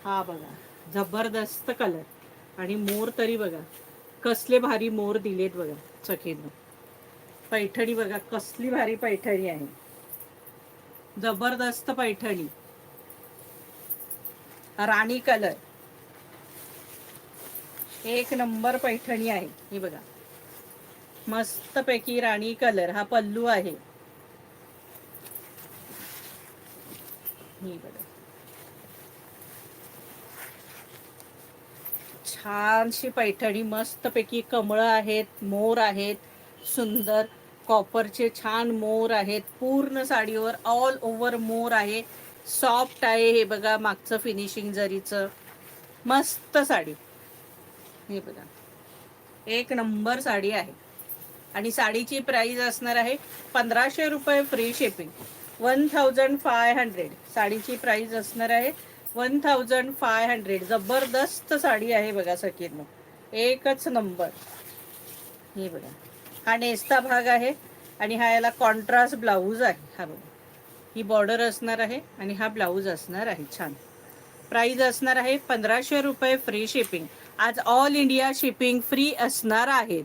हा बघा, जबरदस्त कलर आणि मोर तरी बघा कसले भारी मोर दिलेत बघा सखेनं. पैठणी बघा कसली भारी पैठणी आहे, जबरदस्त पैठणी. राणी कलर, एक नंबर पैठणी आहे ही बघा, मस्त पैकी राणी कलर. हा पल्लू आहे, ही बघा छानशी पैठणी, मस्त पैकी कमळं आहेत, मोर आहेत, सुंदर कॉपरचे छान मोर आहेत. पूर्ण साडीवर ऑल ओव्हर मोर आहे, सॉफ्ट आहे. हे बघा मागचं फिनिशिंग जरीचं, मस्त साडी. हे बघा एक नंबर साडी आहे आणि साडीची प्राइस असणार आहे 1500 रुपये फ्री शिपिंग. 1500 साडीची प्राइस असणार आहे 1500. जबरदस्त साडी आहे बघा सखींनो, एकच नंबर. हे बघा हा नेसता भाग आहे आणि हा याला कॉन्ट्रास्ट ब्लाऊज आहे. हा बघा ही बॉर्डर असणार आहे आणि हा ब्लाऊज असणार आहे छान. प्राइस असणार आहे 1500 रुपये फ्री शिपिंग. आज ऑल इंडिया शिपिंग फ्री असणार आहे.